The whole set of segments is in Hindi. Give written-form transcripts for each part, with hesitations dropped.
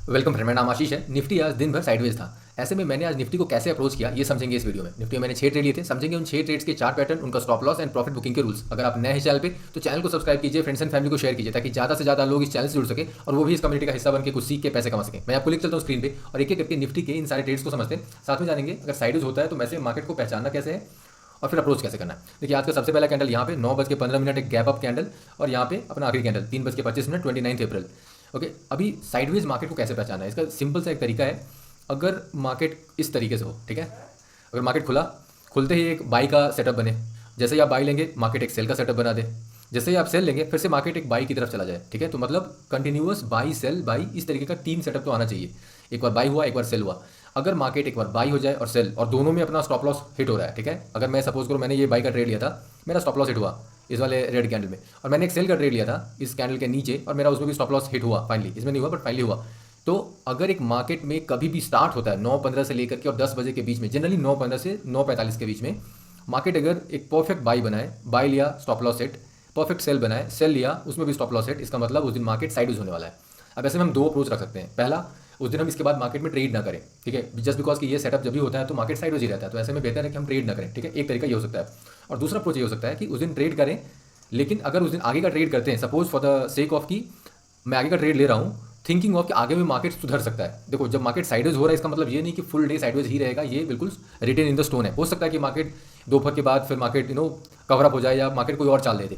वेलकम फ्रेंड, मेरा नाम आशीष है। निफ्टी आज दिन भर साइडवेज था। ऐसे में मैंने आज निफ्टी को कैसे अप्रोच किया ये समझेंगे इस वीडियो में। निफ्टी में मैंने 6 ट्रेड लिए थे, समझेंगे उन 6 ट्रेड्स के चार्ट पैटर्न, उनका stop loss and profit booking के रूल्स। अगर आप नए हैं चैनल पे तो चैनल को सब्सक्राइब कीजिए, फ्रेंड्स एंड फैमिली को शेयर कीजिए ताकि ज़्यादा से ज़्यादा लोग इस चैनल से जुड़ सके और वो भी इस कम्युनिटी का हिस्सा बन के कुछ सीख के पैसे कमा सके। मैं आपको लिख चलता हूँ स्क्रीन पे और एक एक करके निफ्टी के इन सारे ट्रेड्स को समझते हैं, साथ में जानेंगे अगर साइडवेज होता है तो वैसे मार्केट को पहचानना कैसे है और फिर अप्रोच कैसे करना है। देखिए आज का सबसे पहला कैंडल यहाँ पे 9:15 एक गैप अप कैंडल और यहाँ पे अपना आखिरी कैंडल 3:25 29 अप्रैल। ओके, अभी साइडवेज मार्केट को कैसे पहचाना है, इसका सिंपल सा एक तरीका है। अगर मार्केट इस तरीके से हो, ठीक है, अगर मार्केट खुलते ही एक बाई का सेटअप बने, जैसे ही आप बाई लेंगे मार्केट एक सेल का सेटअप बना दे, जैसे ही आप सेल लेंगे फिर से मार्केट एक बाई की तरफ चला जाए, ठीक है, तो मतलब कंटिन्यूअस बाई सेल बाई इस तरीके का 3 सेटअप तो आना चाहिए। एक बार बाई हुआ, एक बार सेल हुआ। अगर मार्केट एक बार बाई हो जाए और सेल और दोनों में अपना स्टॉप लॉस हिट हो रहा है, ठीक है, अगर मैं सपोज करूँ मैंने ये बाई का ट्रेड लिया था, मेरा स्टॉप लॉस हिट हुआ इस वाले रेड कैंडल में, और मैंने एक सेल का ट्रेड लिया था इस कैंडल के नीचे और मेरा उसमें भी स्टॉप लॉस हिट हुआ, फाइनली इसमें नहीं हुआ बट फाइनली हुआ। तो अगर एक मार्केट में कभी भी स्टार्ट होता है 9:15 से लेकर के और 10 बजे के बीच में, जनरली 9:15 से 9:45 के बीच में, मार्केट अगर एक परफेक्ट बाई बनाए, बाई लिया stop loss set, perfect sell बनाए, सेल लिया उसमें भी स्टॉप लॉस सेट, इसका मतलब उस दिन मार्केट साइडवेज होने वाला है। अब ऐसे में हम दो अप्रोच रख सकते हैं। पहला, उस दिन हम इसके बाद मार्केट में ट्रेड ना करें, ठीक है, जस्ट बिकॉज कि ये सेटअप जब भी होता है तो मार्केट साइडवेज ही रहता है, तो ऐसे में बेहतर है कि हम ट्रेड ना करें, ठीक है, एक तरीका ये हो सकता है। और दूसरा अप्रोच ये हो सकता है कि उस दिन ट्रेड करें, लेकिन अगर उस दिन आगे का ट्रेड करते हैं, suppose for the sake of कि मैं आगे का ट्रेड ले रहा हूँ थिंकिंग ऑफ कि आगे में मार्केट सुधर सकता है। देखो, जब मार्केट साइडवेज हो रहा है इसका मतलब ये नहीं कि फुल डे साइडवेज ही रहेगा, ये बिल्कुल रिटेन इन द स्टोन है। हो सकता है कि मार्केट दोपहर के बाद फिर मार्केट कवर अप हो जाए या मार्केट कोई और चाल दे दे।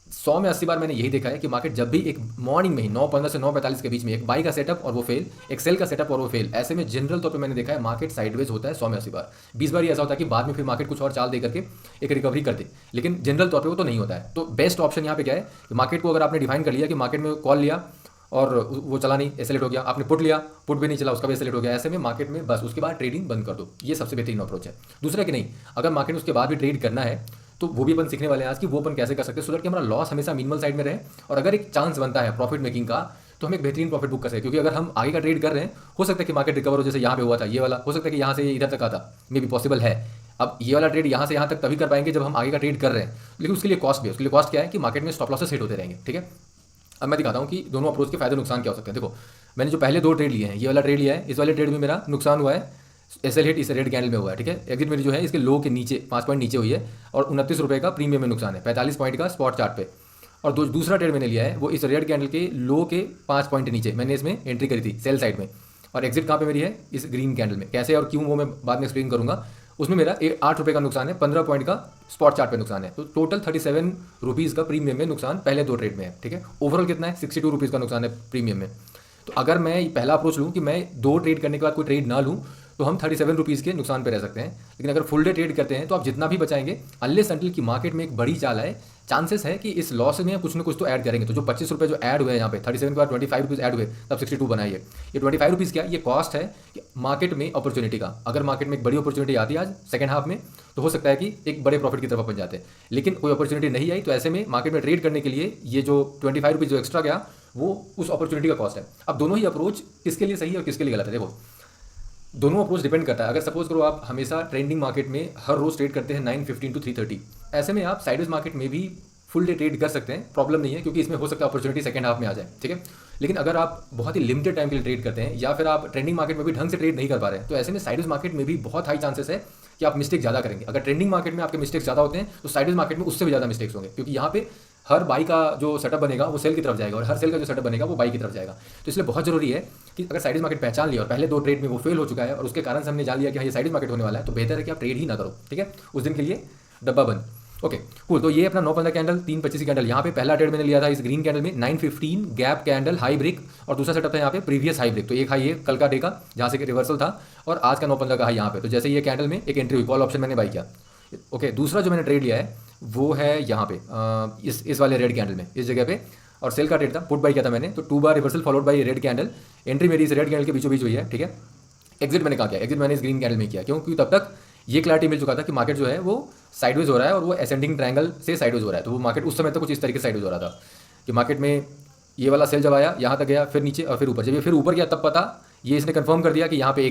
100 में 80 बार मैंने यही देखा है कि मार्केट जब भी एक मॉर्निंग में ही 9:15 से 9:45 के बीच में एक बाई का सेटअप और वो फेल, एक सेल का सेटअप और वो फेल, ऐसे में जनरल तौर पे मैंने देखा है मार्केट साइडवेज होता है 100 में 80 बार। 20 बार ही ऐसा होता है कि बाद में फिर मार्केट कुछ और चाल दे करके एक रिकवरी कर दे, लेकिन जनरल तौर पर वो तो नहीं होता है। तो बेस्ट ऑप्शन यहाँ पे क्या है कि मार्केट को अगर आपने डिफाइन कर लिया कि मार्केट में कॉल लिया और वो चला नहीं, एसेलेट हो गया, आपने पुट लिया, पुट भी नहीं चला, उसका भी एसेलेट हो गया, ऐसे में मार्केट में बस उसके बाद ट्रेडिंग बंद कर दो, ये सबसे बेहतरीन अप्रोच है। दूसरा कि नहीं, अगर मार्केट में उसके बाद भी ट्रेड करना है तो वो भी अपन सीखने वाले हैं आज कि वो अपन कैसे कर सकते हैं सो दैट कि हमारा लॉस हमेशा मिनिमल साइड में रहे और अगर एक चांस बनता है प्रॉफिट मेकिंग का तो हम एक बेहतरीन प्रॉफिट बुक कर सकते हैं। क्योंकि अगर हम आगे का ट्रेड कर रहे हैं, हो सकता है कि मार्केट रिकवर हो, जैसे यहाँ पे हुआ था ये वाला, हो सकता है कि यहाँ से ये इधर तक आता, मे भी पॉसिबल है। अब ये वाला ट्रेड यहाँ से यहाँ तक तभी कर पाएंगे जब हम आगे का ट्रेड कर रहे हैं, लेकिन उसके लिए कॉस्ट भी है। उसके लिए कॉस्ट क्या है कि मार्केट में स्टॉप लॉसेस हिट होते रहेंगे, ठीक है। अब मैं दिखाता हूँ कि दोनों अप्रोच के फायदे नुकसान क्या हो सकते हैं। देखो, मैंने जो पहले 2 ट्रेड लिए हैं, ये वाला ट्रेड लिया है, इस वाले ट्रेड में मेरा नुकसान हुआ है, एसएल हिट इस रेड कैंडल में हुआ है, ठीक है। एग्जिट मेरी जो है इसके लो के नीचे 5 पॉइंट नीचे हुई है और 29 रुपये का प्रीमियम में नुकसान है, 45 पॉइंट का स्पॉट चार्ट पे। और दूसरा ट्रेड मैंने लिया है वो इस रेड कैंडल के लो के 5 पॉइंट नीचे मैंने इसमें एंट्री करी थी सेल साइड में, और एग्जिट कहाँ पे मेरी है, इस ग्रीन कैंडल में। कैसे और क्यों वो मैं बाद में एक्सप्लेन करूंगा। उसमें मेरा 8 रुपये का नुकसान है, 15 पॉइंट का स्पॉट चार्ट पे नुकसान है, तो टोटल 37 रुपीज़ का प्रीमियम में नुकसान पहले 2 ट्रेड में है, ठीक है। ओवरऑल कितना है, 62 रुपीज़ का नुकसान है प्रीमियम में। तो अगर मैं पहला अप्रोच लूँ कि मैं 2 ट्रेड करने के बाद कोई ट्रेड ना लूँ तो हम 37 रुपीज़ के नुकसान पे रह सकते हैं। लेकिन अगर फुल डे ट्रेड करते हैं तो आप जितना भी बचाएंगे, अनलेस अनटिल की मार्केट में एक बड़ी चाल आए, चांसेस है कि इस लॉस में कुछ ना कुछ तो ऐड करेंगे। तो जो 25 रुपये जो ऐड हुए यहाँ पे 37 के बाद 25 रुपीज़ ऐड हुए, तब 62 बनाइए। ये 25 रुपीज़ क्या, ये कॉस्ट है कि मार्केट में अपॉर्चुनिटी का। अगर मार्केट में एक बड़ी अपॉर्चुनिटी आती है आज सेकंड हाफ में तो हो सकता है कि एक बड़े प्रॉफिट की तरफ अपन जाते हैं, लेकिन कोई अपॉर्चुनिटी नहीं आई तो ऐसे में मार्केट में ट्रेड करने के लिए ये जो 25 रुपीज़ जो एक्स्ट्रा गया वो उस अपॉर्चुनिटी का कॉस्ट है। अब दोनों ही अप्रोच किसके लिए सही है और किसके लिए गलत है, देखो दोनों अप्रोच डिपेंड करता है। अगर सपोज करो आप हमेशा ट्रेंडिंग मार्केट में हर रोज ट्रेड करते हैं 9:15 to 3:30, ऐसे में आप साइडवेज मार्केट में भी फुल डे ट्रेड कर सकते हैं, प्रॉब्लम नहीं है, क्योंकि इसमें हो सकता है अपॉर्चुनिटी सेकंड हाफ में आ जाए, ठीक है। लेकिन अगर आप बहुत ही लिमिटेड टाइम के लिए ट्रेड करते हैं या फिर आप ट्रेंडिंग मार्केट में भी ढंग से ट्रेड नहीं कर पा रहे हैं, तो ऐसे में साइडवेज मार्केट में भी बहुत हाई चांसेस है कि आप मिस्टेक ज़्यादा करेंगे। अगर ट्रेंडिंग मार्केट में आपके मिस्टेक्स ज़्यादा होते हैं तो साइडवेज मार्केट में उससे भी ज़्यादा मिस्टेक्स होंगे, क्योंकि यहाँ पे हर बाई का जो सेटअप बनेगा वो सेल की तरफ जाएगा और हर सेल का जो सेटअप बनेगा वो बाई की तरफ जाएगा। तो इसलिए बहुत जरूरी है कि अगर साइडवेज मार्केट पहचान लिया और पहले 2 ट्रेड में वो फेल हो चुका है और उसके कारण से हमने जान लिया कि हाँ ये साइडवेज मार्केट होने वाला है, तो बेहतर है कि आप ट्रेड ही ना करो, ठीक है, उस दिन के लिए डब्बा बंद। Okay cool. तो ये अपना 9:15 कैंडल, 3:25 कैंडल, यहाँ पे पहला ट्रेड मैंने लिया था इस ग्रीन कैंडल में 9:15 गैप कैंडल हाई ब्रेक, और दूसरा सेटअप था यहाँ पे प्रीवियस हाई ब्रेक। तो एक हाई ये कल का डे का जहाँ से रिवर्सल था और आज का 9:15 का हाई यहाँ पे। तो जैसे ये कैंडल में एक एंट्री हुई, कॉल ऑप्शन मैंने बाई किया। ओके, दूसरा जो मैंने ट्रेड लिया है वो है यहाँ पे इस वाले रेड कैंडल में, इस जगह पे, और सेल का ट्रेड था, पुट बाई किया था मैंने। तो 2 bar reversal followed by red candle, entry मेरी इस रेड कैंडल के बीचों बीच हुई है, ठीक है। एग्जिट मैंने कहा किया, एग्जिट मैंने इस ग्रीन कैंडल में किया, क्योंकि तब तक ये क्लैरिटी मिल चुका था कि मार्केट जो है वो साइडवेज हो रहा है और वो असेंडिंग ट्रायंगल से साइडवेज हो रहा है। तो वो मार्केट उस समय तक कुछ इस तरीके से साइडवेज हो रहा था कि मार्केट में ये वाला सेल जब आया यहाँ तक गया, फिर नीचे और फिर ऊपर, जब ये फिर ऊपर गया तब पता ये इसने कंफर्म कर दिया कि यहाँ पे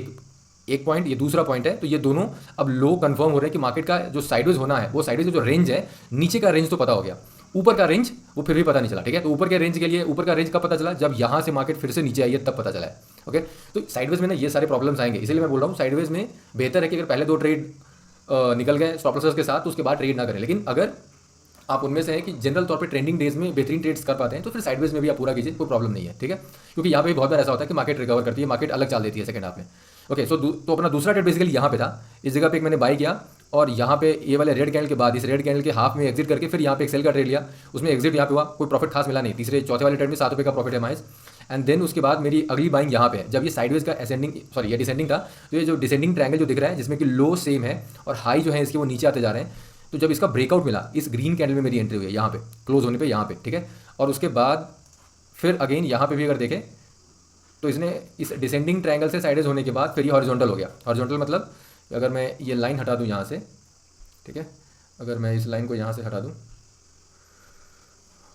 एक पॉइंट, ये दूसरा पॉइंट है, तो ये दोनों अब लो कंफर्म हो रहे हैं कि मार्केट का जो साइडवेज होना है वो साइडवेज जो रेंज है, नीचे का रेंज तो पता हो गया, ऊपर का रेंज वो फिर भी पता नहीं चला, ठीक है। तो ऊपर के रेंज के लिए, ऊपर का रेंज कब पता चला, जब यहाँ से मार्केट फिर से नीचे आई है तब पता चला है। ओके, तो साइडवेज में ना ये सारे प्रॉब्लम्स आएंगे, इसीलिए मैं बोल रहा हूँ साइडवेज में बेहतर है कि अगर पहले 2 ट्रेड निकल गए स्टॉप लॉसेस के साथ तो उसके बाद ट्रेड ना करें। लेकिन अगर आप उनमें से है कि जनरल तौर पे ट्रेंडिंग डेज में बेहतरीन ट्रेड्स कर पाते हैं तो फिर साइडवेज में भी आप पूरा कीजिए, कोई प्रॉब्लम नहीं है, ठीक है। क्योंकि यहाँ पे बहुत बार ऐसा होता है कि मार्केट रिकवर करती है, मार्केट अलग चाल देती है सेकंड हाफ में। ओके, सो तो अपना दूसरा ट्रेड बेसिकली यहाँ पे था, इस जगह पे एक मैंने बाई किया और यहाँ पे ये वाले रेड कैंडल के बाद इस रेड कैंडल के हाफ में एग्जिट करके फिर यहाँ पे एक सेल का ट्रेड लिया, उसमें एग्जिट यहाँ पे हुआ, कोई प्रॉफिट खास मिला नहीं। तीसरे चौथे वाले ट्रेड में 7 रुपये का प्रॉफिट है माइस। एंड देन उसके बाद मेरी अगली बाइंग यहाँ पे है, जब ये साइडवेज का असेंडिंग सॉरी ये डिसेंडिंग था, तो ये जो डिसेंडिंग ट्रायंगल जो दिख रहा है जिसमें कि लो सेम है और हाई जो है इसके वो नीचे आते जा रहे हैं, तो जब इसका ब्रेकआउट मिला इस ग्रीन कैंडल में मेरी एंट्री हुई है यहाँ पे क्लोज होने पे यहाँ पे, ठीक है। और उसके बाद फिर अगेन यहाँ पे भी अगर देखें तो इसने इस डिसेंडिंग ट्रायंगल से साइडवेज होने के बाद फिर ये हॉरिजॉन्टल हो गया। हॉरिजॉन्टल मतलब अगर मैं ये लाइन हटा दूँ यहाँ से, ठीक है, अगर मैं इस लाइन को यहाँ से हटा दूँ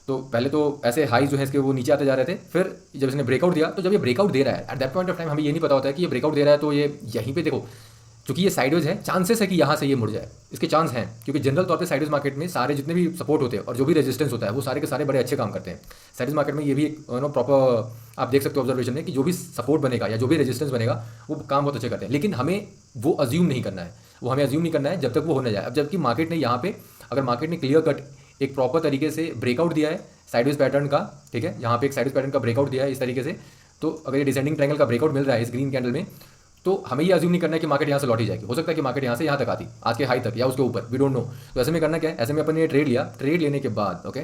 तो पहले तो ऐसे हाई जो है इसके वो नीचे आते जा रहे थे, फिर जब इसने ब्रेकआउट दिया तो जब ये ब्रेकआउट दे रहा है at that point of time हमें ये नहीं पता होता है कि ये ब्रेकआउट दे रहा है तो ये यहीं पे देखो, क्योंकि ये साइडवेज है, चांसेस है कि यहाँ से ये मुड़ जाए, इसके चांस हैं। क्योंकि जनरल तौर पे साइडवेज मार्केट में सारे जितने भी सपोर्ट होते हैं और जो भी रेजिस्टेंस होता है वो सारे के सारे बड़े अच्छे काम करते हैं। साइडवेज मार्केट में ये भी प्रॉपर आप देख सकते हो ऑब्जर्वेशन में कि जो भी सपोर्ट बनेगा या जो भी रेजिस्टेंस बनेगा वो काम बहुत अच्छे करते हैं। लेकिन हमें वो अज्यूम नहीं करना है, वो हमें अज्यूम नहीं करना है जब तक वो हो ना जाए। अब जबकि मार्केट ने यहाँ पे अगर मार्केट ने क्लियर कट एक प्रॉपर तरीके से ब्रेकआउट दिया है साइडवेज पैटर्न का, ठीक है, यहाँ पे एक साइडवेज पैटर्न का ब्रेकआउट दिया है इस तरीके से, तो अगर ये डिसेंडिंग ट्रायंगल का ब्रेकआउट मिल रहा है इस ग्रीन कैंडल में तो हमें ये अज्यूम नहीं करना है कि मार्केट यहाँ से लौटी जाएगी। हो सकता है कि मार्केट यहाँ से यहाँ तक आती आज के हाई तक या उसके ऊपर, वी डोंट नो। तो ऐसे में करना क्या है, ऐसे में अपन ने ट्रेड लिया, ट्रेड लेने के बाद ओके,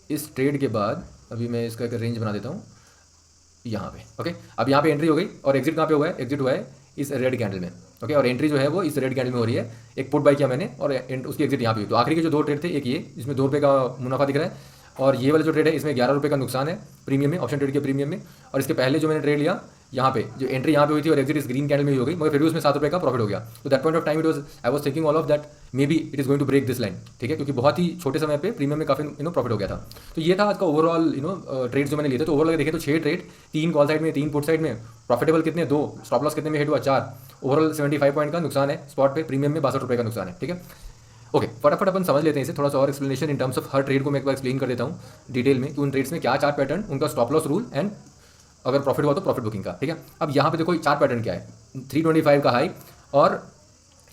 इस ट्रेड के बाद अभी मैं इसका एक रेंज बना देता हूँ यहाँ पे। ओके, अब यहाँ पे एंट्री हो गई और एग्जिट कहाँ पे हुआ है, एग्जिट हुआ है इस रेड कैंडल में। ओके, और एंट्री जो है वो इस रेड कैंडल में हो रही है, एक पुट बाई किया मैंने और उसकी एग्जिट यहाँ पे हुई। तो आखिरी के जो 2 ट्रेड थे, एक ये जिसमें 2 रुपये का मुनाफा दिख रहा है और ये वाला जो ट्रेड है इसमें 11 रुपये का नुकसान है प्रीमियम में, ऑप्शन ट्रेड के प्रीमियम में। और इसके पहले जो मैंने ट्रेड लिया यहाँ पे जो एंट्री यहाँ पे हुई थी और एग्जिट इस ग्रीन कैंडल में ही हो गई, मगर फिर भी उसमें 7 रुपये का प्रॉफिट हो गया। तो that point of time I was thinking all of that maybe it is going to break this line, ठीक है, क्योंकि बहुत ही छोटे समय पे प्रीमियम में काफी प्रॉफिट हो गया था। तो ये था आज का ओवरऑल ट्रेड जो मैंने लिए थे। तो ओवरऑल देखें तो 6 ट्रेड, 3 कॉल साइड में, 3 पुट साइड में, प्रॉफिटेबल कितने 2, स्टॉप लॉस कितने में हिट हुआ 4, ओवरऑल 75 पॉइंट का नुकसान है स्पॉट पे, प्रीमियम में 62 रुपये का नुकसान है, ठीक है। ओके, फटाफट अपन समझ लेते हैं इसे, थोड़ा सा और explanation in terms of her trade को मैं एक बार एक्सप्लेन कर देता हूँ डिटेल में कि उन ट्रेड्स में क्या 4 पैटर्न, उनका स्टॉप लॉस रूल एंड अगर प्रॉफिट हुआ तो प्रॉफिट बुकिंग का, ठीक है। अब यहाँ पे देखो 4 पैटर्न क्या है, 325 का हाई और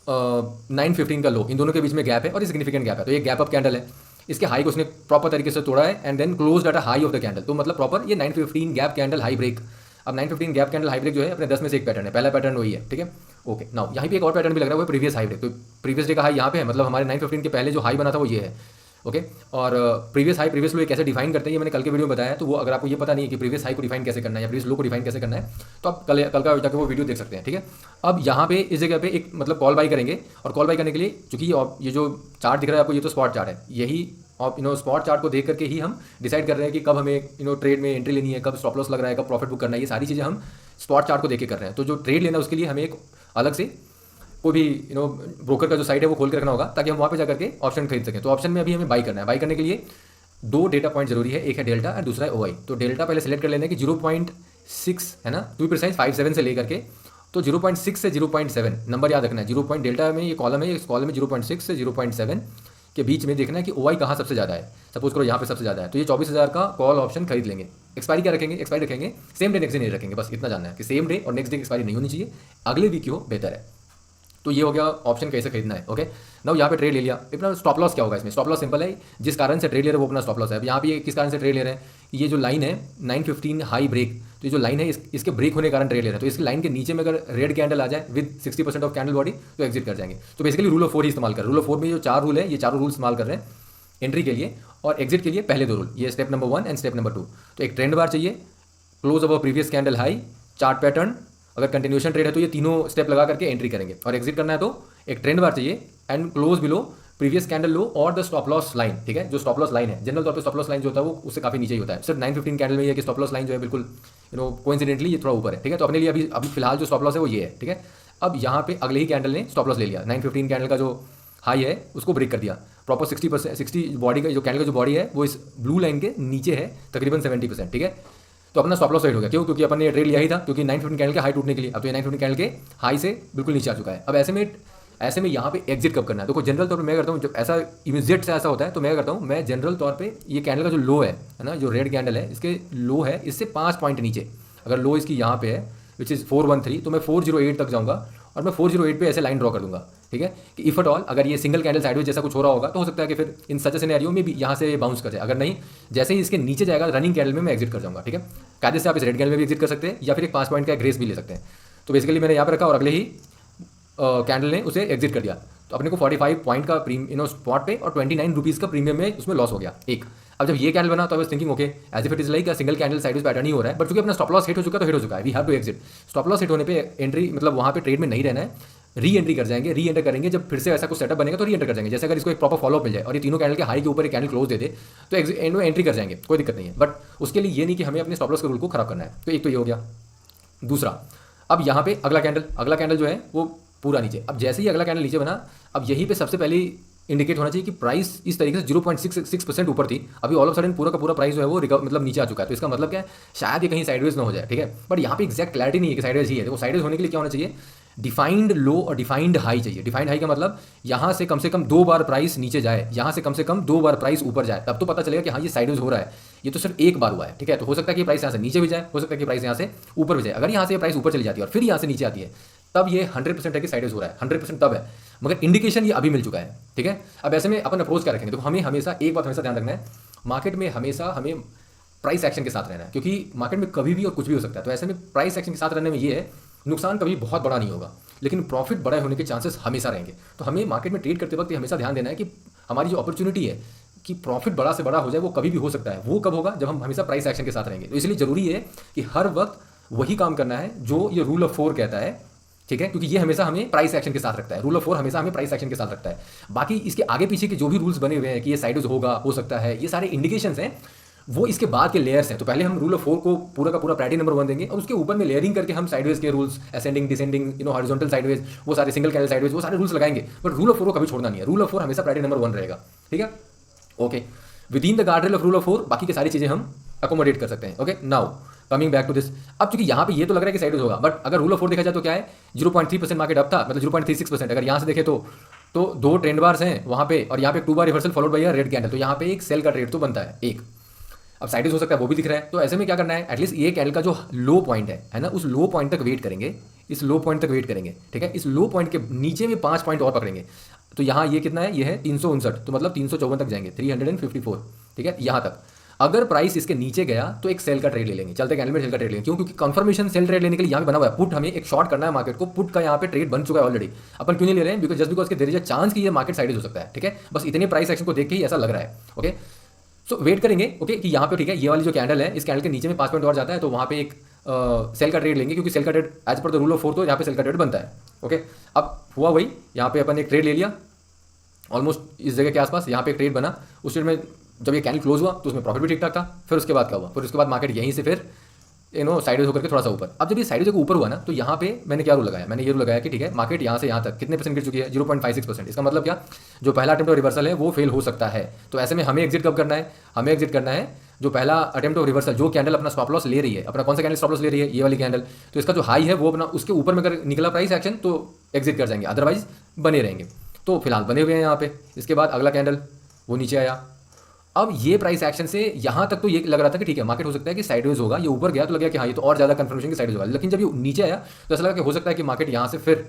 915 का लो, इन दोनों के बीच में गैप है और ये सिग्निफिकेंट गैप है। तो ये गैप अप कैंडल है, इसके हाई को उसने प्रॉपर तरीके से तोड़ा है and then close at a high of the candle, तो मतलब प्रॉपर ये 915 गैप कैंडल हाई ब्रेक। अब 915 गैप कैंडल हाई ब्रेक जो है अपने 10 में से एक पैटर्न है, पहला पैटर्न वही है, ठीक है। ओके, नाउ यहाँ पे एक और पैटर्न भी लग रहा है, वो प्रीवियस हाई ब्रेक। तो प्रीवियस डे का हाई यहाँ पे है, मतलब हमारे 915 के पहले जो हाई बना था वो ये है। ओके, और प्रीवियस हाई प्रीवियस लो कैसे डिफाइन करते हैं ये मैंने कल के वीडियो में बताया। तो वो अगर आपको ये पता नहीं है कि प्रीवियस हाई को डिफाइन कैसे करना है या प्रीवियस लो को डिफाइन कैसे करना है तो आप कल का जाकर वो वीडियो देख सकते हैं, ठीक है। अब यहाँ पे इस जगह पे एक मतलब कॉल बाई करेंगे और कॉल बाई करने के लिए चूंकि ये जो चार्ट दिख रहा है आपको, ये तो स्पॉट चार्ट है, यही स्पॉट चार्ट को देख करके ही हम डिसाइड कर रहे हैं कि कब हमें ट्रेड में एंट्री लेनी है, कब स्टॉप लॉस लग रहा है, कब प्रॉफिट बुक करना है, ये सारी चीज़ें हम स्पॉट चार्ट को देख के कर रहे हैं। तो जो ट्रेड लेना है उसके लिए हमें एक अलग से कोई भी ब्रोकर का जो साइट है वो खोल के रखना होगा ताकि हम वहाँ पे जाकर के ऑप्शन खरीद सकें। तो ऑप्शन में अभी हमें बाई करना है, बाई करने के लिए 2 डेटा पॉइंट जरूरी है, एक है डेल्टा और दूसरा है ओआई। तो डेल्टा पहले सेलेक्ट कर लेना है कि 0.6 है ना, 2% 57 से लेकर के, तो 0.6 से 0.7 नंबर याद रखना है। 0. डेल्टा में ये कॉलम है, इस कॉलम में 0.6 से 0.7 के बीच में देखना है कि ओआई कहाँ सबसे ज़्यादा है। सपोज करो यहाँ पे सबसे ज़्यादा है तो ये 24,000 का कॉल ऑप्शन खरीद लेंगे। एक्सपायरी क्या रखेंगे, एक्सपायरी रखेंगे सेम डे नेक्स्ट डे नहीं रखेंगे, बस इतना जानना है कि सेम डे और नेक्स्ट डे की एक्सपायरी नहीं होनी चाहिए, अगले वीक की हो बेहतर है। तो ये हो गया ऑप्शन कैसे खरीदना है। ओके, नाउ यहाँ पे ट्रेड ले लिया, अपना स्टॉप लॉस क्या होगा इसमें, स्टॉप लॉस सिंपल है, जिस कारण से ट्रेड ले रहे हैं वो अपना स्टॉप लॉस है। अब यहाँ पे किस कारण से ट्रेड ले रहे हैं, ये जो लाइन है 915 हाई ब्रेक, तो ये जो लाइन है इसके ब्रेक होने के कारण ट्रेड ले रहे हैं। तो इसकी लाइन के नीचे में अगर रेड कैंडल आ जाए विद 60% ऑफ कैंडल बॉडी तो एग्जिट कर जाएंगे। तो बेसिकली रूल ऑफ 4 ही इस्तेमाल कर, रूल ऑफ 4 में जो 4 रूल है ये चारों रूल इस्तेमाल कर रहे हैं एंट्री के लिए और एग्जिट के लिए पहले 2 रूल, ये step number 1 and step number 2। तो एक ट्रेंड बार चाहिए, close our previous candle high, chart pattern, अगर कंटिन्यूशन ट्रेड है तो ये तीनों स्टेप लगा करके एंट्री करेंगे और एग्जिट करना है तो एक ट्रेंड बार चाहिए and close below previous candle low और द स्टॉप लॉस लाइन, ठीक है। जो स्टॉप लॉस लाइन है जनरल तौर पे स्टॉप लॉस लाइन जो होता है वो उससे काफी नीचे ही होता है, सिर्फ 915 कैंडल में ये है कि स्टॉप लॉस लाइन जो है बिल्कुल कोइंसिडेंटली ये थोड़ा ऊपर है, ठीक है। तो अपने लिए अभी फिलहाल जो स्टॉप लॉस है वो ये है, ठीक है। अब यहाँ पे अगले ही कैंडल ने स्टॉप लॉस ले लिया, 915 कैंडल का जो हाई है उसको ब्रेक कर दिया, प्रॉपर 60 बॉडी का जो कैंडल का जो बॉडी है वो इस ब्लू लाइन के नीचे है तकरीबन 70%, ठीक है। तो अपना स्टॉप लॉस राइट हो गया, क्यों, क्योंकि अपन ने ट्रेड लिया ही था क्योंकि 915 कैंडल के हाई टूटने के लिए। अब तो ये 915 कैंडल के हाई से बिल्कुल नीचे आ चुका है। अब ऐसे में यहाँ पे एग्जिट कब करना है, देखो जनरल तौर पे मैं करता हूँ जब ऐसा इमीडिएट से ऐसा होता है तो मैं करता हूँ, मैं जनरल तौर पे ये कैंडल का जो लो है ना, जो रेड कैंडल है इसके लो है इससे 5 पॉइंट नीचे, अगर लो इसकी यहाँ पे है विच इज़ 413, तो मैं 408 तक जाऊँगा और मैं 408 पे ऐसे लाइन ड्रॉ कर दूंगा, ठीक है, कि इफ एट ऑल अगर ये सिंगल कैंडल साइडवेज जैसा कुछ हो रहा होगा तो हो सकता है कि फिर इन सच सिनेरियो में भी यहाँ से बाउंस कर जाए, अगर नहीं जैसे ही इसके नीचे जाएगा रनिंग कैंडल में मैं एग्जिट कर जाऊँगा, ठीक है। कायदे से आप इस रेड कैंडल में भी एग्जिट कर सकते हैं या फिर एक 5 पॉइंट का ग्रेस भी ले सकते हैं। तो बेसिकली मैंने यहाँ पर रखा और अगले ही कैंडल ने उसे एग्जिट कर दिया, तो अपने को 45 पॉइंट का स्पॉट पे और 29 रुपीज़ का प्रीमियम में उसमें लॉस हो गया एक। अब जब ये कैंडल बना तो I was thinking okay as if it is like a single candle sideways pattern ही हो रहा है, बट चूंकि अपना स्टॉप लॉस हिट हो चुका तो हिट हो चुका है, we have to exit. Stop loss hit होने पे एंट्री मतलब वहाँ पे ट्रेड में नहीं रहना है, री एंट्री कर जाएंगे, री एंटर करेंगे, जब फिर से ऐसा कुछ सेटअप बनेगा तो री एंटर कर जाएंगे। जैसे अगर इसको एक प्रॉपर फॉलोअप मिल जाए और ये तीनों कैंडल के हाई के ऊपर एक कैंडल क्लोज दे दे तो एंड में एंट्री कर जाएंगे, कोई दिक्कत नहीं है। बट उसके लिए ये नहीं कि हमें अपने स्टॉप लॉस के रूल को खराब करना है। तो एक तो ये हो गया। दूसरा, अब यहाँ पे अगला कैंडल जो है वो पूरा नीचे। अब जैसे ही अगला कैंडल नीचे बना, अब यहीं पे सबसे पहले इंडिकेट होना चाहिए कि प्राइस इस तरीके से 0.66% ऊपर थी, अभी ऑल ऑफ सडन पूरा का पूरा प्राइस जो है वो मतलब नीचे आ चुका है। तो इसका मतलब क्या है, शायद ये कहीं साइडवेज ना हो जाए, ठीक है। बट यहाँ पे एक्जैक्ट क्लैरिटी नहीं है कि साइडवेज ही है। तो साइडवेज होने के लिए क्या होना चाहिए, डिफाइंड लो और डिफाइंड हाई चाहिए। डिफाइंड हाई का मतलब यहाँ से कम 2 बार प्राइस नीचे जाए, यहाँ से कम 2 बार प्राइस ऊपर जाए, तब तो पता चलेगा कि हाँ ये साइडवेज हो रहा है। ये तो सिर्फ एक बार हुआ है, ठीक है। तो हो सकता है कि प्राइस यहाँ से नीचे भी जाए, हो सकता है कि प्राइस यहाँ से ऊपर भी जाए। अगर यहाँ से प्राइस ऊपर चली जाती है और फिर यहाँ से नीचे आती है, तब ये 100% है कि साइडवेज हो रहा है, 100% तब है। मगर इंडिकेशन ये अभी मिल चुका है, ठीक है। अब ऐसे में अपन अप्रोच क्या रखेंगे, तो हमें हमेशा एक बात हमेशा ध्यान रखना है, मार्केट में हमेशा हमें प्राइस एक्शन के साथ रहना है, क्योंकि मार्केट में कभी भी और कुछ भी हो सकता है। तो ऐसे में प्राइस एक्शन के साथ रहने में ये है, नुकसान कभी बहुत बड़ा नहीं होगा लेकिन प्रॉफिट बड़ा होने के चांसेस हमेशा रहेंगे। तो हमें मार्केट में ट्रेड करते वक्त ये हमेशा ध्यान देना है कि हमारी जो अपॉर्चुनिटी है कि प्रॉफिट बड़ा से बड़ा हो जाए, वो कभी भी हो सकता है। वो कब होगा, जब हम हमेशा प्राइस एक्शन के साथ रहेंगे। तो इसलिए जरूरी है कि हर वक्त वही काम करना है जो ये रूल ऑफ 4 कहता है, ठीक है, क्योंकि ये हमेशा हमें प्राइस एक्शन के साथ रखता है। रूल ऑफ 4 हमेशा हमें प्राइस एक्शन के साथ रखता है। बाकी इसके आगे पीछे के जो भी रूल्स बने हुए हैं कि ये साइडवेज होगा, हो सकता है, ये सारे इंडिकेशंस हैं, वो इसके बाद के लेयर्स हैं। तो पहले हम रूल ऑफ 4 को पूरा का पूरा प्रायोरिटी नंबर 1 देंगे और उसके ऊपर में लेयरिंग करके हम साइडवेज के rules, ascending, descending, horizontal sideways, वो सारे सिंगल कैंडल साइडवेज, वो सारे रूल्स लगाएंगे। बट रूल ऑफ 4 को कभी छोड़ना नहीं है। रूल ऑफ 4 हमेशा प्रायोरिटी नंबर 1 रहेगा, ठीक है। Okay, with in the guardrail of rule of 4 बाकी की सारी चीजें हम अकोमोडेट कर सकते हैं। Okay, now coming back to this. अब चूंकि यहाँ पे ये तो लग रहा है कि साइडवेज होगा, बट अगर रूल ऑफ 4 देखा जाए तो क्या है, 0.3% मार्केट अप था, मतलब 0.36%। अगर यहाँ से देखे तो 2 ट्रेंड बार्स हैं वहाँ पे और यहाँ पे 2 bar reversal followed by red candle, तो यहाँ पे एक सेल का ट्रेड तो बनता है एक। अब साइडवेज हो सकता है वो भी दिख रहा है। तो ऐसे में क्या करना है, एटलीस्ट ये कैंडल का जो लो पॉइंट है ना, उस लो पॉइंट तक वेट करेंगे, इस लो पॉइंट तक वेट करेंगे, ठीक है। इस लो पॉइंट के नीचे में 5 पॉइंट और पकड़ेंगे। तो यहाँ ये कितना है, ये है 359, तो मतलब 354 तक जाएंगे, 354, ठीक है, यहाँ तक। अगर प्राइस इसके नीचे गया तो एक सेल का ट्रेड ले लेंगे, चलते कैंडल में सेल का ट्रेड लेंगे। क्यों, क्योंकि कंफर्मेशन सेल ट्रेड लेने के लिए यहाँ पे बना हुआ है। पुट हमें एक शॉर्ट करना है मार्केट को, पुट का यहाँ पे ट्रेड बन चुका है ऑलरेडी। अपन क्यों नहीं ले रहे हैं, because just because there is a chance कि ये मार्केट साइडवेज हो सकता है, ठीक है। बस इतने प्राइस एक्शन को देख के ही ऐसा लग रहा है। ओके, सो वेट करेंगे, ओके, कि यहाँ पे ठीक है, ये वाली जो कैंडल है, इस कैंडल के नीचे में 5 पॉइंट और जाता है तो वहाँ पे एक सेल का ट्रेड लेंगे, क्योंकि सेल का trade as per the rule of 4 तो यहाँ पे सेल का ट्रेड बनता है। ओके, अब हुआ वही, यहाँ पे अपन एक ट्रेड ले लिया ऑलमोस्ट इस जगह के आसपास, यहाँ पे एक ट्रेड बना। उस ट्रेड में जब ये कैंडल क्लोज हुआ तो उसमें प्रॉफिट भी ठीक ठाक था। फिर उसके बाद क्या हुआ, फिर उसके बाद मार्केट यहीं से फिर साइडवेज होकर के थोड़ा सा ऊपर। अब जब ये साइडवेज को ऊपर हुआ ना, तो यहाँ पे मैंने क्या रूल लगाया, मैंने ये रूल लगाया कि ठीक है, मार्केट यहाँ से यहाँ तक कितने परसेंट गिर चुकी है, 0.56%। इसका मतलब क्या, जो पहला अटेम्प्ट ऑफ रिवर्सल है वो फेल हो सकता है। तो ऐसे में हमें एग्जिट कब करना है, हमें एग्जिट करना है जो पहला अटेम्प्ट ऑफ रिवर्सल, जो कैंडल अपना स्टॉप लॉस ले रही है, अपना कौन सा कैंडल स्टॉप लॉस ले रही है, ये वाली कैंडल, तो इसका जो हाई है वो अपना उसके ऊपर में अगर निकला प्राइस एक्शन तो एग्जिट कर जाएंगे, अदरवाइज बने रहेंगे। तो फिलहाल बने हुए हैं यहाँ पे। इसके बाद अगला कैंडल वो नीचे आया। अब ये प्राइस एक्शन से यहाँ तक तो ये लग रहा था कि ठीक है, मार्केट हो सकता है कि साइडवेज होगा। ये ऊपर गया तो लगा कि हाँ ये तो और ज़्यादा कंफर्मेशन कि साइडवेज होगा। लेकिन जब ये नीचे आया तो ऐसा लगा कि हो सकता है कि मार्केट यहाँ से फिर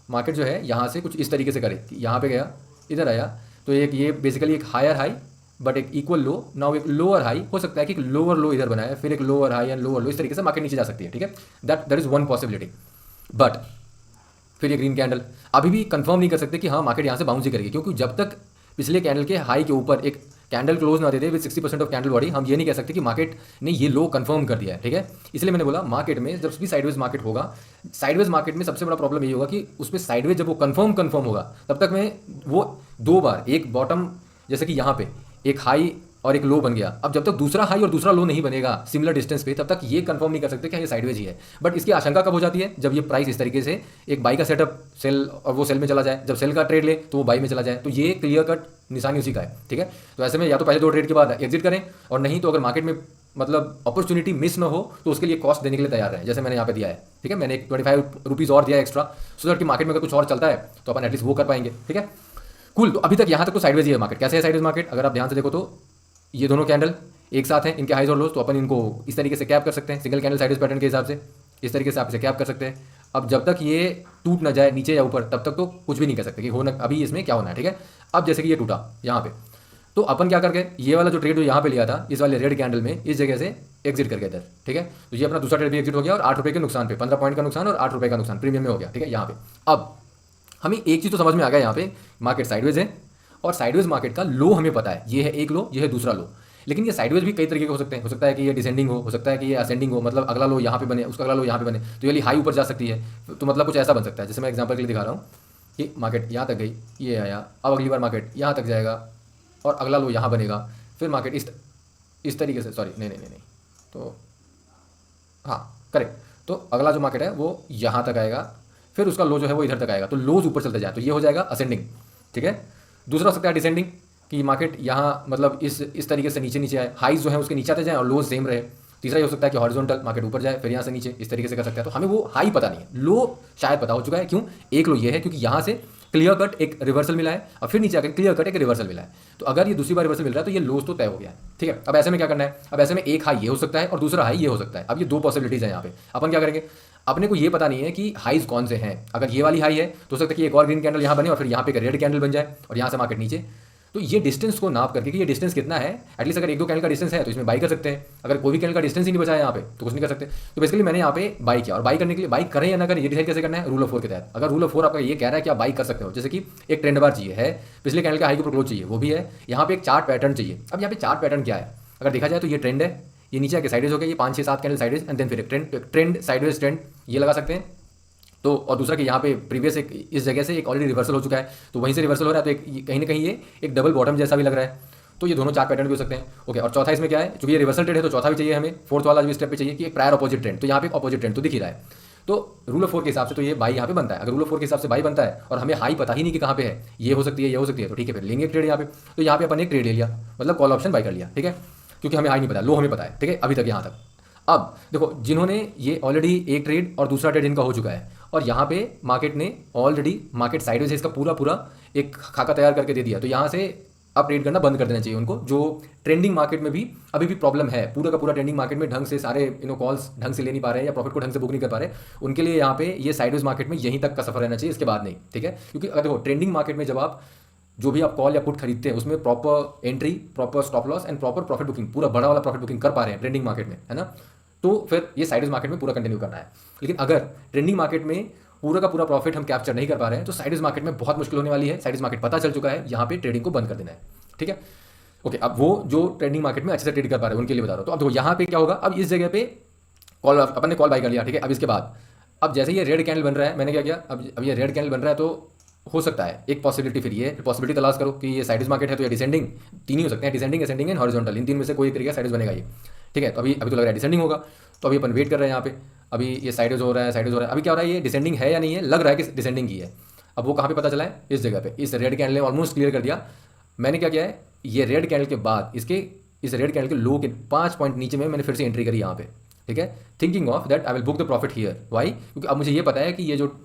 मार्केट जो है यहाँ से कुछ इस तरीके से करे, यहाँ पे गया, इधर आया, तो एक ये बेसिकली एक हायर हाई बट एक इक्वल लो, नाउ एक लोअर हाई, हो सकता है कि एक लोअर लो इधर बनाए, फिर एक लोअर हाई एंड लोअर लो, इस तरीके से मार्केट नीचे जा सकती है, ठीक है। That is one possibility. But फिर ये ग्रीन कैंडल अभी भी कंफर्म नहीं कर सकते कि हाँ मार्केट यहाँ से बाउंस ही करेगी, क्योंकि जब तक पिछले कैंडल के हाई के ऊपर एक कैंडल क्लोज ना देते विद 60% ऑफ कैंडल बॉडी, हम ये नहीं कह सकते कि मार्केट ने ये लो कंफर्म कर दिया है, ठीक है। इसलिए मैंने बोला मार्केट में जब भी साइडवेज मार्केट होगा, साइडवेज मार्केट में सबसे बड़ा प्रॉब्लम ये होगा कि उसमें साइडवेज जब वो कंफर्म होगा तब तक में वो 2 बार एक बॉटम, जैसे कि यहाँ पे एक हाई और एक लो बन गया। अब जब तक दूसरा हाई और दूसरा लो नहीं बनेगा सिमिलर डिस्टेंस पे, तब तक ये कंफर्म नहीं कर सकते कि ये साइडवेज ही है। बट इसकी आशंका कब हो जाती है, जब ये प्राइस इस तरीके से एक बाई का सेटअप सेल और वो सेल में चला जाए, जब सेल का ट्रेड ले तो वो बाई में चला जाए। तो ये क्लियर कट निशानी उसी का है, ठीक है। तो ऐसे में या तो पहले 2 ट्रेड के बाद एग्जिट करें, और नहीं तो अगर मार्केट में मतलब अपॉर्चुनिटी मिस ना हो तो उसके लिए कॉस्ट देने के लिए तैयार है, जैसे मैंने यहाँ पे दिया है, ठीक है। मैंने एक 25 रुपीज़ और दिया एक्स्ट्रा, सो दैट कि मार्केट में अगर कुछ और चलता है तो अपन एटलीस्ट वो कर पाएंगे, ठीक है। कूल। तो अभी तक यहाँ तक तो साइडवेज ही है मार्केट। कैसे है साइडवेज मार्केट, अगर आप ध्यान से देखो तो ये दोनों कैंडल एक साथ हैं, इनके हाइज और लोज, तो अपन इनको इस तरीके से कैप कर सकते हैं सिंगल कैंडल साइडवेज पैटर्न के हिसाब से, इस तरीके से आप इसे कैप कर सकते हैं। अब जब तक ये टूट ना जाए नीचे या ऊपर तब तक तो कुछ भी नहीं कर सकते कि होना अभी इसमें क्या होना है, ठीक है। अब जैसे कि ये टूटा यहाँ पे, तो अपन क्या करके ये वाला जो ट्रेड जो यहाँ पे लिया था इस वाले रेड कैंडल में, इस जगह से एग्जिट करके इधर, ठीक है। तो ये अपना दूसरा ट्रेड भी एग्जिट हो गया और 8 रुपये के नुकसान पे, 15 पॉइंट का नुकसान और 8 रुपये का नुकसान प्रीमियम में हो गया, ठीक है। यहाँ पे अब हमें एक चीज़ तो समझ में आ गया, यहाँ पे मार्केट साइडवेज है और साइडवेज मार्केट का लो हमें पता है, ये है एक लो, ये है दूसरा लो। लेकिन ये साइडवेज भी कई तरीके के हो सकते हैं, हो सकता है कि ये डिसेंडिंग हो सकता है कि ये असेंडिंग हो, मतलब अगला लो यहाँ पे बने, उसका अगला लो यहाँ पे बने, तो ये वाली हाई ऊपर जा सकती है। तो मतलब कुछ ऐसा बन सकता है, जैसे मैं एग्जांपल के लिए दिखा रहा हूँ कि मार्केट यहाँ तक गई, ये आया, अब अगली बार मार्केट यहाँ तक जाएगा और अगला लो यहाँ बनेगा, फिर मार्केट इस तरीके से, सॉरी नहीं, तो हाँ करेक्ट, तो अगला जो मार्केट है वो यहाँ तक आएगा, फिर उसका लो जो है वो इधर तक आएगा, तो लोज ऊपर चलते जाए, तो ये हो जाएगा असेंडिंग, ठीक है। दूसरा हो सकता है डिसेंडिंग, कि मार्केट यहाँ मतलब इस तरीके से नीचे नीचे आए, हाइज जो है उसके नीचे आते जाए और लोज सेम रहे। तीसरा ये हो सकता है कि हॉरिजॉन्टल मार्केट ऊपर जाए फिर यहाँ से नीचे, इस तरीके से कर सकते हैं। तो हमें वो हाई पता नहीं है, लो शायद पता हो चुका है। क्यों? एक लो ये है क्योंकि यहाँ से क्लियर कट एक रिवर्सल मिला है और फिर नीचे आकर क्लियर कट एक रिवर्सल मिला है, तो अगर ये दूसरी बार रिवर्सल मिल रहा है तो ये लोज तो तय हो गया है, ठीक है। अब ऐसे में क्या करना है, अब ऐसे में एक हाई ये हो सकता है और दूसरा हाई ये हो सकता है। अब ये दो पॉसिबिलिटीज है यहाँ पे, अपन क्या करेंगे, अपने को ये पता नहीं है कि हाइज कौन से हैं। अगर ये वाली हाई है तो हो सकता है कि एक और ग्रीन कैंडल यहाँ बने और फिर यहाँ पे एक रेड कैंडल बन जाए और यहाँ से मार्केट नीचे। तो ये डिस्टेंस को नाप करके कि ये डिस्टेंस कितना है, एटलीस्ट अगर एक दो कैंडल का डिस्टेंस है तो इसमें बाई कर सकते हैं। अगर कोई भी कैंडल का डिस्टेंस ही नहीं बचा है यहाँ पे तो कुछ नहीं कर सकते। तो बेसिकली मैंने यहाँ पे बाई किया, और बाई करने के लिए बाई करें या ना करें ये डिसाइड कैसे करना है, रूल ऑफ 4 के तहत। अगर रूल ऑफ 4 आपका ये कह रहा है कि आप बाई कर सकते हो, जैसे कि एक ट्रेंड बार चाहिए है, पिछले कैंडल का हाई के ऊपर क्लोज चाहिए वो भी है, यहाँ पे एक चार्ट पैटर्न चाहिए। अब यहाँ पे चार्ट पैटर्न क्या है, अगर देखा जाए तो ये ट्रेंड है, ये नीचे आके साइडेज हो गया, ये 5 6 7 कैंडल साइडेज एंड देन फिर एक ट्रेंड साइडवेज ट्रेंड ये लगा सकते हैं। तो और दूसरा कि यहाँ पे प्रीवियस एक इस जगह से एक ऑलरेडी रिवर्सल हो चुका है, तो वहीं से रिवर्सल हो रहा है, तो एक कहीं ना कहीं ये एक डबल बॉटम जैसा भी लग रहा है। तो ये दोनों चार पैटर्न भी हो सकते हैं, ओके। और चौथा इसमें क्या है, चूंकि ये रिवर्सल ट्रेंड है तो चौथा भी चाहिए हमें, फोर्थ वाला जो स्टेप पे चाहिए कि एक प्रायर अपोजिट ट्रेंड, तो यहाँ पे एक अपोजिट ट्रेंड तो दिख ही रहा है। तो रूल ऑफ 4 के हिसाब से तो ये बाई यहाँ पे बनता है। अगर रूल ऑफ 4 के हिसाब से बाई बनता है और हमें हाई पता ही नहीं कि कहाँ पे है, ये हो सकती है ये हो सकती है, तो ठीक है फिर लेंगे ट्रेड यहाँ पे। तो यहाँ पे अपन एक ट्रेड ले लिया, मतलब कॉल ऑप्शन बाई कर लिया, ठीक है, क्योंकि हमें हाई नहीं पता, लो हमें पता है, ठीक है, अभी तक यहाँ तक। अब देखो जिन्होंने ये ऑलरेडी एक ट्रेड और दूसरा ट्रेड इनका हो चुका है और यहाँ पे मार्केट ने ऑलरेडी मार्केट साइडवेज इसका पूरा एक खाका तैयार करके दे दिया, तो यहाँ से अब ट्रेड करना बंद कर देना चाहिए उनको। जो ट्रेंडिंग मार्केट में भी अभी भी प्रॉब्लम है, पूरा का पूरा ट्रेंडिंग मार्केट में ढंग से सारे कॉल्स ढंग से ले नहीं पा रहे हैं या प्रॉफिट को ढंग से बुक नहीं कर पा रहे, उनके लिए यहाँ पे ये साइडवेज मार्केट में यहीं तक का सफर रहना चाहिए, इसके बाद नहीं, ठीक है। क्योंकि अगर देखो ट्रेंडिंग मार्केट में जब आप जो भी आप कॉल या पुट खरीदते हैं उसमें proper entry, proper stop loss and proper profit booking, पूरा बड़ा वाला प्रॉफिट बुकिंग कर पा रहे हैं ट्रेंडिंग मार्केट में, है ना, तो फिर ये साइडवेज मार्केट में पूरा कंटिन्यू करना है। लेकिन अगर ट्रेंडिंग मार्केट में पूरा का पूरा प्रॉफिट हम कैप्चर नहीं कर पा रहे हैं तो साइडवेज मार्केट में बहुत मुश्किल होने वाली है। साइडवेज मार्केट पता चल चुका है, यहाँ पे ट्रेडिंग को बंद कर देना है, ठीक है, ओके। अब वो जो ट्रेंडिंग मार्केट में अच्छे से ट्रेड कर पा रहे हैं उनके लिए बता रहा हूँ। तो अब देखो यहाँ पे क्या होगा, अब इस जगह पे कॉल अपन ने कॉल बाई कर लिया, ठीक है। अब इसके बाद अब जैसे ये रेड कैंडल बन रहा है, मैंने क्या किया, अब ये रेड कैंडल बन रहा है, तो हो सकता है एक पॉसिबिलिटी, फिर ये पॉसिबिलिटी तलाश करो कि ये साइडवेज मार्केट है तो ये डिसेंडिंग, तीन ही हो सकते हैं, डिसेंडिंग, असेंडिंग एंड हॉरिजॉन्टल, इन तीन में से कोई तरीका साइडवेज बनेगा ये, ठीक है। तो अभी तो लग रहा है डिसेंडिंग होगा, तो अभी अपन वेट कर रहे हैं यहाँ पे। अभी ये साइडवेज हो रहा है, साइडवेज हो रहा है, अभी क्या हो रहा है, ये डिसेंडिंग है या नहीं है, लग रहा है कि डिसेंडिंग की है। अब वो कहाँ पे पता चला है, इस जगह पे, इस रेड कैंडल ने ऑलमोस्ट क्लियर कर दिया। मैंने क्या किया है, ये रेड कैंडल के बाद इस रेड कैंडल के लो के 5 पॉइंट नीचे में मैंने फिर से एंट्री करी यहाँ पे, ठीक है, thinking of that I will book the profit here. Why? क्योंकि अब मुझे ये पता है कि ये जो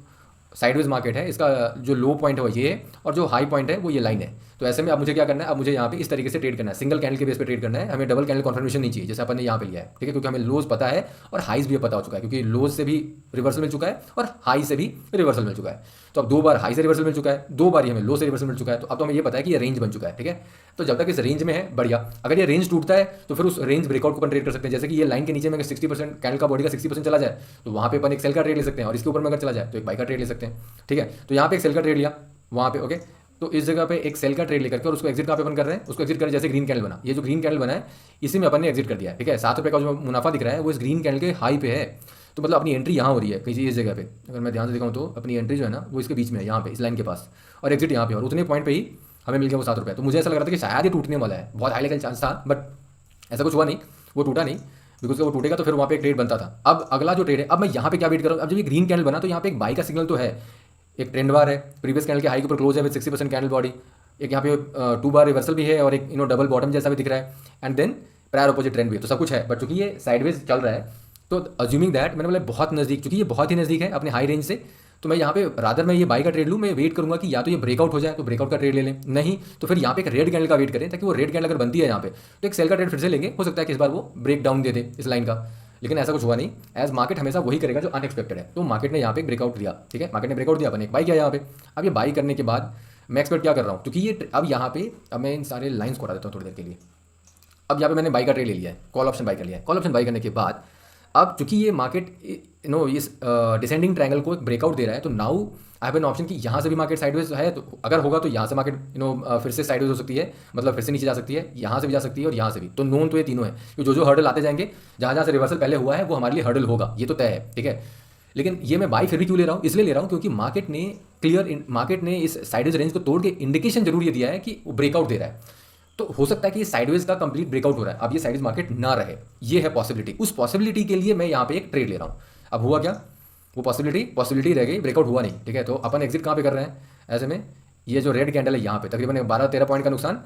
साइडवेज मार्केट है इसका जो लो पॉइंट है वो ये है और जो हाई पॉइंट है वो ये लाइन है। तो ऐसे में अब मुझे क्या करना है, अब मुझे यहाँ पे इस तरीके से ट्रेड करना है, सिंगल कैंडल के बेस पे ट्रेड करना है, हमें डबल कैंडल कन्फर्मेशन नहीं चाहिए जैसे अपन ने यहाँ पे लिया है, ठीक है, क्योंकि हमें लोज पता है और हाइज भी पता हो चुका है, क्योंकि लोज से भी रिवर्सल मिल चुका है और हाई से भी रिवर्सल मिल चुका है। तो अब 2 बार हाई से रिवर्सल मिल चुका है, 2 बार हमें लो से रिवर्सल मिल चुका है, तो अब तो हमें ये पता है कि ये रेंज बन चुका है, ठीक है। तो जब तक इस रेंज में है बढ़िया, अगर ये रेंज टूटता है तो फिर उस रेंज ब्रेकआउट को अपन ट्रेड कर सकते हैं। जैसे कि ये लाइन के नीचे में अगर 60% कैंडल का बॉडी का 60% चला जाए तो वहाँ पे अपन एक सेल का ट्रेड ले सकते हैं, और इसके ऊपर में अगर चला जाए तो एक बाई का ट्रेड ले सकते हैं, ठीक है। तो यहाँ पे एक सेल का ट्रेड लिया वहाँ पे, ओके। तो इस जगह पे एक सेल का ट्रेड लेकर के और उसको एग्जिट कहाँ पे अपन कर रहे हैं, उसको एग्जिट करें, जैसे ग्रीन कैंडल बना, ये जो ग्रीन कैंडल बना है इसी में अपन ने एग्जिट कर दिया है, ठीक है। 7 रुपये का जो मुनाफा दिख रहा है वो इस ग्रीन कैंडल के हाई पे है, तो मतलब अपनी एंट्री यहाँ हो रही है किसी इस जगह पे। अगर मैं ध्यान से दिखाऊँ तो अपनी एंट्री जो है ना वो इसके बीच में है, यहाँ पे इस लाइन के पास, और एग्जिट यहाँ पे, और उतने पॉइंट पे ही हमें मिल गया वो 7 रुपये। तो मुझे ऐसा लग रहा था कि शायद ये टूटने वाला है, बहुत हाई लेवल चांस था, बट ऐसा कुछ हुआ नहीं, वो टूटा नहीं, बिकॉज वो टूटेगा तो फिर वहाँ पे एक ट्रेड बनता था। अब अगला जो ट्रेड है, अब मैं यहाँ पे क्या वेट कर रहा हूँ, अब जब ये ग्रीन कैंडल बना तो यहाँ पे एक बाई का सिग्नल तो है, एक ट्रेंड बार है, प्रीवियस कैंडल के हाई के ऊपर क्लोज है विद 60% कैंडल बॉडी, एक यहाँ पे 2 बार रिवर्सल भी है और एक डबल बॉटम जैसा भी दिख रहा है, and then prior opposite trend भी है, तो सब कुछ है। बट चूंकि ये साइडवेज चल रहा है तो अज्यूमिंग दैट, मैंने बोला बहुत नज़दीक, चूंकि ये बहुत ही नज़दीक है अपने हाई रेंज से, तो मैं यहाँ पे रादर मैं ये बाई का ट्रेड लूँ, मैं वेट करूँगा कि या तो ये ब्रेकआउट हो जाए तो ब्रेकआउट का ट्रेड ले लें, नहीं तो फिर यहाँ पे एक रेड कैंडल का वेट करें, ताकि वो रेड कैंडल अगर बनती है यहाँ पे तो एक सेल का ट्रेड फिर से लेंगे, हो सकता है कि इस बार वो ब्रेक डाउन दे दे इस लाइन का, लेकिन ऐसा कुछ हुआ नहीं। एज मार्केट हमेशा वही करेगा जो अनएक्सपेक्टेड है। तो मार्केट ने यहाँ पे ब्रेकआउट दिया, ठीक है, मार्केट ने ब्रेकआउट दिया, अपन एक बाई किया यहाँ पे। अब ये बाई करने के बाद मैं एक्सपेक्ट क्या कर रहा हूँ, क्योंकि ये अब यहाँ पे अब मैं इन सारे लाइन्स को हटा देता हूँ थोड़ी देर के लिए। अब यहाँ पे मैंने बाई का ट्रेड ले लिया है, कॉल ऑप्शन बाई कर लिया है। कॉल ऑप्शन बाई करने के बाद अब चूंकि ये मार्केट इस डिसेंडिंग ट्रायंगल को एक ब्रेकआउट दे रहा है, तो now I have an option कि यहाँ से भी मार्केट साइडवेज है, तो अगर होगा तो यहाँ से मार्केट फिर से साइडवेज हो सकती है, मतलब फिर से नीचे जा सकती है, यहाँ से भी जा सकती है और यहाँ से भी। तो नोन तो ये तीनों है, कि जो हर्डल आते जाएंगे, जहाँ जहाँ से रिवर्सल पहले हुआ है वो हमारे लिए हर्डल होगा, ये तो तय है, ठीक है। लेकिन ये मैं बाई फिर भी क्यों ले रहा हूँ, इसलिए ले रहा हूँ क्योंकि मार्केट ने इस साइडवेज रेंज को तोड़ के इंडिकेशन जरूर ये दिया है कि वो ब्रेकआउट दे रहा है। तो हो सकता है कि ये साइडवेज का कंप्लीट ब्रेकआउट हो रहा है, अब ये साइडवेज मार्केट ना रहे, ये है पॉसिबिलिटी। उस पॉसिबिलिटी के लिए मैं यहाँ पे एक ट्रेड ले रहा हूँ। अब हुआ क्या, वो पॉसिबिलिटी रह गई, ब्रेकआउट हुआ नहीं, ठीक है। तो अपन एग्जिट कहाँ पे कर रहे हैं, ऐसे में ये जो रेड कैंडल है यहाँ पे तकरीबन 12-13 पॉइंट का नुकसान,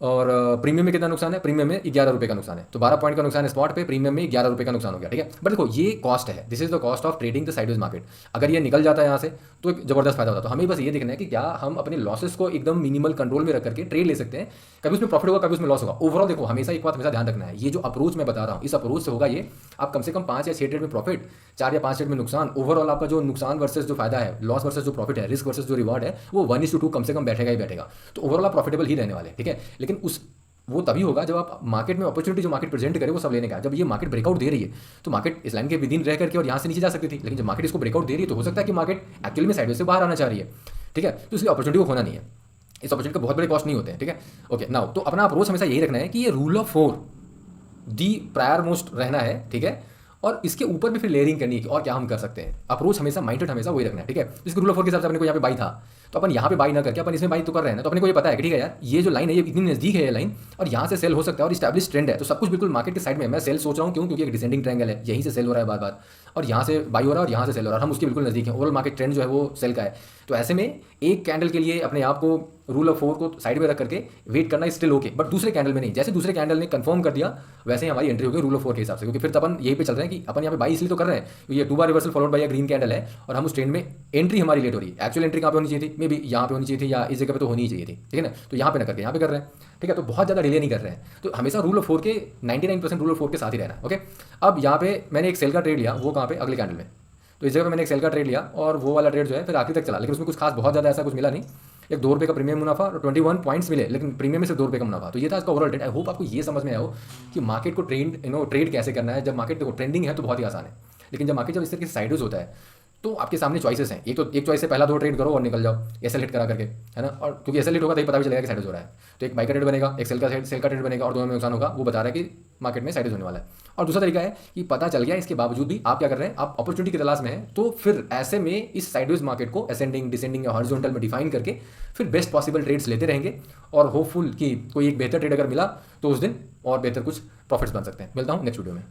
और प्रीमियम में कितना नुकसान है, प्रीमियम में 11 रुपये का नुकसान है। तो 12 पॉइंट का नुकसान है स्पॉट पे, प्रीमियम में 11 रुपये का नुकसान हो गया, ठीक है। बट देखो ये कॉस्ट है, this is the cost of trading the sideways market. अगर ये निकल जाता है यहाँ से तो एक जबरदस्त फायदा होता है। तो हमें बस ये देखना है कि क्या हम अपने लॉसेस को एकदम मिनिमल कंट्रोल में रख करके ट्रेड ले सकते हैं, कभी उसमें प्रॉफिट होगा कभी उसमें लॉस होगा। ओवरऑल देखो हमेशा एक बात हमेशा ध्यान रखना है, ये जो अप्रोच मैं बता रहा हूँ इस अप्रोच से होगा ये, आप कम से कम 5 या 6 ट्रेड में प्रॉफिट, 4 या 5 ट्रेड में नुकसान, ओवरऑल आपका जो नुकसान वर्सेस जो फायदा है, लॉस वर्सेस जो प्रॉफिट है, रिस्क वर्सेस जो रिवॉर्ड है, वो 1:2 कम से कम बैठेगा ही बैठेगा। तो ओवरऑल आप प्रॉफिटेबल ही रहने वाले, ठीक है। लेकिन वो तभी होगा जब आप मार्केट में अपॉर्चुनिटी जो मार्केट प्रेजेंट करे वो सब लेने का। जब ये मार्केट ब्रेकआउट दे रही है तो मार्केट इस लाइन के विदिन रह करके और यहाँ से नीचे जा सकती थी, लेकिन जब मार्केट इसको ब्रेकआउट दे रही है तो हो सकता है कि मार्केट एक्चुअली में साइडवेज से बाहर आना चाह रही है, ठीक है। तो इसलिए अपॉर्चुनिटी को खोना नहीं है, इस अपॉर्चुनिटी का बहुत बड़े कॉस्ट नहीं होते हैं, ठीक है। ओके नाउ तो अपना अप्रोच हमेशा यही रखना है कि ये rule of 4 the prior most रहना है, ठीक है। और इसके ऊपर भी फिर लेयरिंग करनी है कि और क्या हम कर सकते हैं। अप्रोच हमेशा माइंडेड हमेशा वही रखना है, ठीक है। इसके रूल ऑफ 4 के हिसाब से अपने को यहाँ पे बाई था, तो अपन यहाँ पे बाई ना करके अपन इसमें बाई तो कर रहे हैं ना, तो अपने को ये पता है कि ठीक है यार ये जो लाइन है ये इतनी नजदीक है ये लाइन, और यहाँ से सेल हो सकता है और स्टैब्लिश ट्रेंड है, तो सब कुछ बिल्कुल मार्केट के साइड में। मैं सेल सोच रहा हूँ क्यों, क्योंकि एक डिसेंडिंग ट्रायंगल है, यहीं से सेल हो रहा है बार बार, और यहाँ से बाई हो रहा है और यहाँ से सेल हो रहा है, हम उसके बिल्कुल नजदीक हैं। ओवरऑल मार्केट ट्रेंड जो है वो सेल का है। तो ऐसे में एक कैंडल के लिए अपने आप को रूल ऑफ 4 को साइड में रख करके वेट करना स्टिल ओके, बट दूसरे कैंडल में नहीं। जैसे दूसरे कैंडल ने कंफर्म कर दिया वैसे ही हमारी एंट्री हो गई रूल ऑफ 4 के हिसाब से, क्योंकि फिर अपन यहीं पे चल रहे हैं कि अपन यहाँ पे बाई इसलिए तो कर रहे हैं, ये 2 bar reversal followed by green candle है और हम उस ट्रेंड में एंट्री हमारी लेट हो रही है। एक्चुअल एंट्री कहाँ पे होनी चाहिए थी, मे बी यहाँ पे होनी चाहिए थी या इस जगह पे तो होनी ही चाहिए थी, ठीक है ना। तो यहाँ पे ना करके यहाँ पे कर रहे हैं, ठीक है। तो बहुत ज़्यादा डिले नहीं कर रहे हैं, तो हमेशा रूल ऑफ 4 के 99% रूल ऑफ 4 के साथ ही रहना, ओके। अब यहाँ पे मैंने एक सेल का ट्रेड लिया, वो कहाँ पे, अगले कैंडल में। तो इस जगह पे मैंने एक सेल का ट्रेड लिया और वो वाला ट्रेड जो है फिर आखिर तक चला, लेकिन उसमें कुछ खास बहुत ज़्यादा ऐसा कुछ मिला नहीं। एक 2 रुपये का प्रीमियम मुनाफा और 21 पॉइंट्स मिले, लेकिन प्रीमियम में से 2 रुपये का मुनाफा। तो ये था इसका ओवरऑल ट्रेड। आई होप आपको ये समझ में आया हो कि मार्केट को ट्रेड कैसे करना है। जब मार्केट देखो ट्रेंडिंग है तो बहुत ही आसान है, लेकिन जब मार्केट जब इस तरीके से साइडवेज होता है तो आपके सामने चॉइसेस हैं। एक चॉइस से पहला 2 ट्रेड करो और निकल जाओ एसएल हिट करा करके, है ना। और क्योंकि एसएल हिट होगा तो ये पता भी चलेगा कि साइडवेज हो रहा है, तो एक बाई का ट्रेड बनेगा, एक सेल का ट्रेड बनेगा और दोनों में नुकसान होगा। वो बता रहा है कि मार्केट में साइडवेज होने वाला है। और दूसरा तरीका है कि पता चल गया इसके बावजूद भी आप क्या कर रहे हैं, आप अपॉर्चुनिटी की तलाश में हैं, तो फिर ऐसे में इस साइडवेज मार्केट को असेंडिंग, डिसेंडिंग या हॉरिजॉन्टल में डिफाइन करके फिर बेस्ट पॉसिबल ट्रेड्स लेते रहेंगे और होपफुल कि कोई एक बेहतर ट्रेड अगर मिला तो उस दिन और बेहतर कुछ प्रॉफिट्स बन सकते हैं। मिलता हूँ नेक्स्ट वीडियो में।